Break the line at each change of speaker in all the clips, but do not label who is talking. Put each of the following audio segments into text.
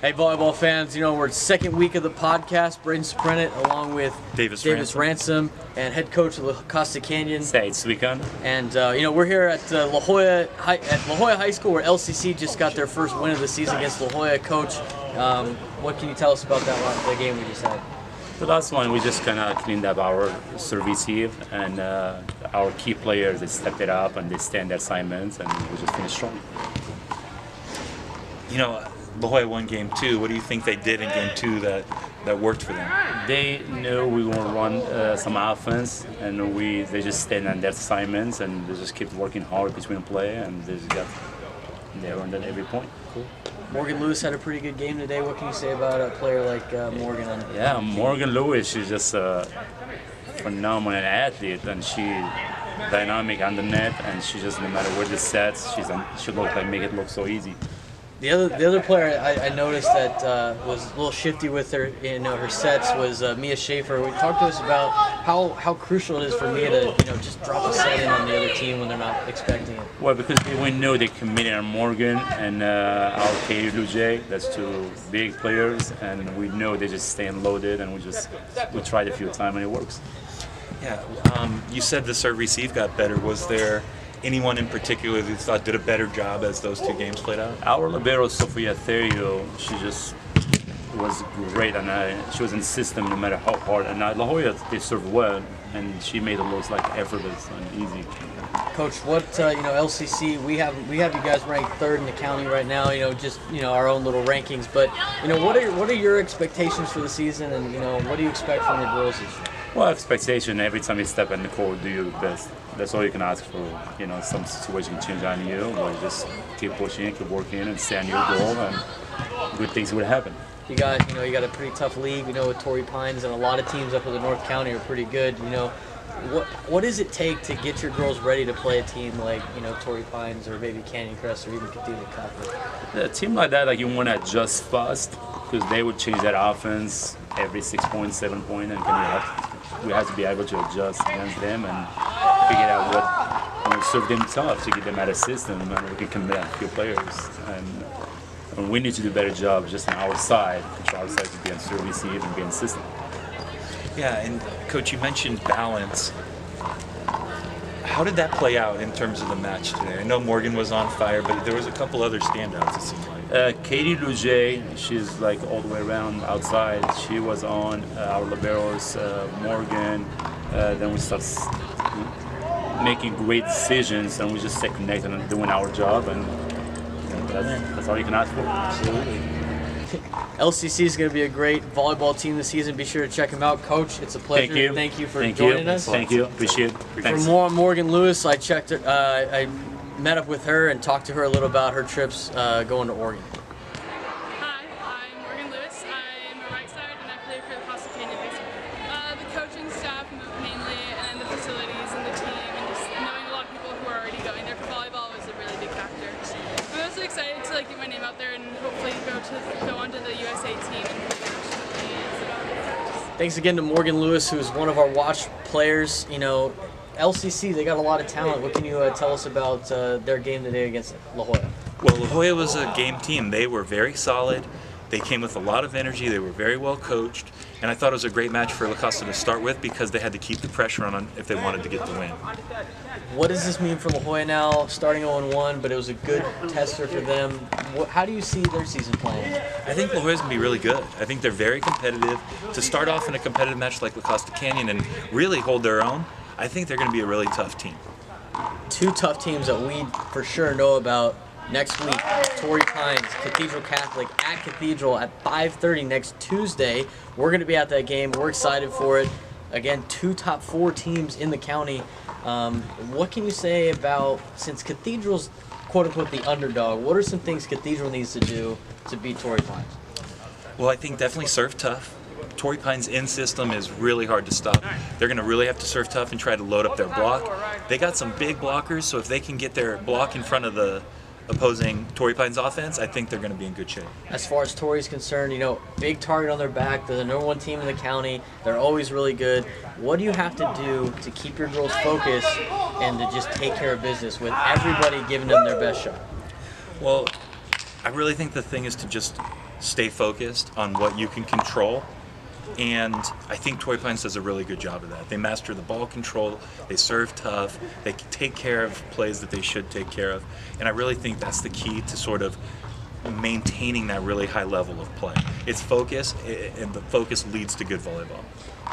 Hey, volleyball fans, we're second week of the podcast. Braden Sprennett along with Davis Ransom and head coach of La Costa Canyon.
States weekend.
And, we're here at La Jolla High School where LCC just got their first win of the season against La Jolla. Coach, what can you tell us about the game we just had?
The last one, we just kind of cleaned up our service and our key players, they stepped it up and they stand their assignments and we just finished strong.
La Jolla won game 2. What do you think they did in game 2 that worked for them?
They knew we were going to run some offense, and they just stand on their assignments and they just keep working hard between play, and they earned at every point.
Cool. Morgan Lewis had a pretty good game today. What can you say about a player like Morgan?
Yeah, Morgan Lewis, she's just a phenomenal athlete, and she's dynamic on the net, and she just, no matter where the sets, she make it look so easy.
The other player I noticed that was a little shifty with her in her sets was Mia Shaffer. Talk to us about how crucial it is for Mia to just drop a set in on the other team when they're not expecting it.
Well, because we know they committed on Morgan and our Cathedral. That's two big players, and we know they just staying loaded, and we tried a few times and it works.
Yeah, you said the serve receive got better. Was there anyone in particular that you thought did a better job as those two games played out?
Our libero, Sofia Therio, she just was great, and she was in system no matter how hard. And La Jolla, they served well, and she made it look like effortless and easy.
Coach, what LCC? We have you guys ranked 3rd in the county right now. Just our own little rankings. But what are your expectations for the season, and what do you expect from the girls this year?
Well, expectation, every time you step in the court, do your best. That's all you can ask for. Some situation can change on you, but just keep pushing, keep working, and stay on your goal, and good things will happen.
You got a pretty tough league, with Torrey Pines, and a lot of teams up in the North County are pretty good. What does it take to get your girls ready to play a team like Torrey Pines or maybe Canyon Crest or even Cathedral?
A team like that, you want to adjust fast because they would change that offense every 6 points, 7 points, and we have to be able to adjust against them and figure out what serve them tough to get them out of system, and we can commit a few players. And we need to do a better job just on our side, control our side to be on serve, receive, and be in system.
Yeah, and Coach, you mentioned balance. How did that play out in terms of the match today? I know Morgan was on fire, but there was a couple other standouts, it seemed like.
Katie Luget, she's all the way around outside. She was on our liberos, Morgan. Then we start making great decisions, and we just stay connected and doing our job, and that's all you can ask for.
Absolutely. LCC is going to be a great volleyball team this season. Be sure to check them out. Coach, it's a pleasure. Thank you for joining us.
Thank you. Appreciate it.
For more on Morgan Lewis, I met up with her and talked to her a little about her trips going to Oregon.
Hi, I'm Morgan Lewis. I'm a right side and I play for the Costa Canyon baseball. The coaching staff mainly, and the facilities and the team, and just knowing a lot of people who are already going there for volleyball was a really big factor. I'm mostly excited to get my name out there and hopefully go onto the USA team and play nationally.
Thanks again to Morgan Lewis, who's one of our watch players. LCC, they got a lot of talent. What can you tell us about their game today against La Jolla?
Well, La Jolla was a game team. They were very solid. They came with a lot of energy. They were very well coached. And I thought it was a great match for La Costa to start with because they had to keep the pressure on if they wanted to get the win.
What does this mean for La Jolla now, starting 0-1, but it was a good tester for them? How do you see their season playing?
I think La Jolla's going to be really good. I think they're very competitive. To start off in a competitive match like La Costa Canyon and really hold their own, I think they're going to be a really tough team.
Two tough teams that we for sure know about next week. Torrey Pines, Cathedral Catholic at Cathedral at 5:30 next Tuesday. We're going to be at that game. We're excited for it. Again, 2 top 4 teams in the county. What can you say about, since Cathedral's quote-unquote the underdog, what are some things Cathedral needs to do to beat Torrey Pines?
Well, I think definitely serve tough. Torrey Pines' in system is really hard to stop. They're going to really have to serve tough and try to load up their block. They got some big blockers, so if they can get their block in front of the opposing Torrey Pines offense, I think they're going to be in good shape. As
far as Torrey's concerned, big target on their back. They're the #1 team in the county. They're always really good. What do you have to do to keep your girls focused and to just take care of business with everybody giving them their best shot?
Well, I really think the thing is to just stay focused on what you can control. And I think Torrey Pines does a really good job of that. They master the ball control, they serve tough, they take care of plays that they should take care of. And I really think that's the key to sort of maintaining that really high level of play. It's focus, and the focus leads to good volleyball.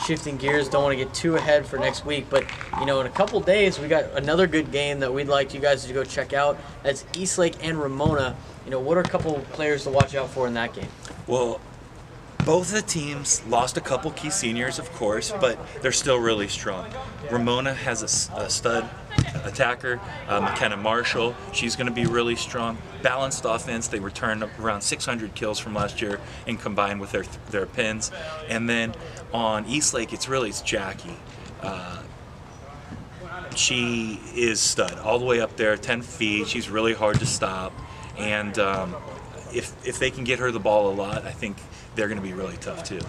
Shifting gears, don't want to get too ahead for next week, but in a couple days we got another good game that we'd like you guys to go check out. That's Eastlake and Ramona. What are a couple players to watch out for in that game?
Well, both of the teams lost a couple key seniors, of course, but they're still really strong. Ramona has a stud attacker, McKenna Marshall. She's going to be really strong. Balanced offense. They returned around 600 kills from last year and combined with their pins. And then on Eastlake, it's Jackie. She is stud all the way up there, 10 feet. She's really hard to stop. And if they can get her the ball a lot, I think they're going to be really tough too.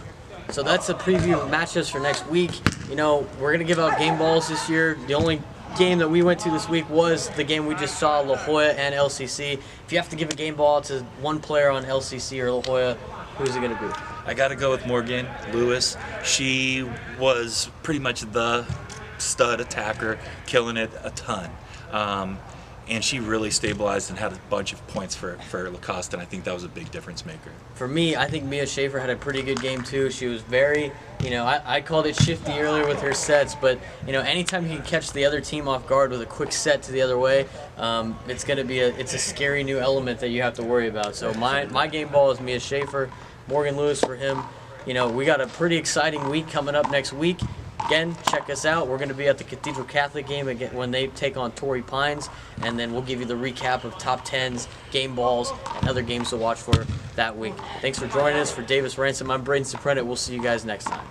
So that's a preview of matches for next week. We're going to give out game balls this year. The only game that we went to this week was the game we just saw, La Jolla and LCC. If you have to give a game ball to one player on LCC or La Jolla, who's it going to be?
I got to go with Morgan Lewis. She was pretty much the stud attacker, killing it a ton. And she really stabilized and had a bunch of points for Lacoste, and I think that was a big difference maker.
For me, I think Mia Shaffer had a pretty good game too. She was very, I called it shifty earlier with her sets, but anytime you can catch the other team off guard with a quick set to the other way, it's a scary new element that you have to worry about. So my game ball is Mia Shaffer, Morgan Lewis for him. We got a pretty exciting week coming up next week. Again, check us out. We're going to be at the Cathedral Catholic game again when they take on Torrey Pines, and then we'll give you the recap of top 10s, game balls, and other games to watch for that week. Thanks for joining us. For Davis Ransom, I'm Braden Soprano. We'll see you guys next time.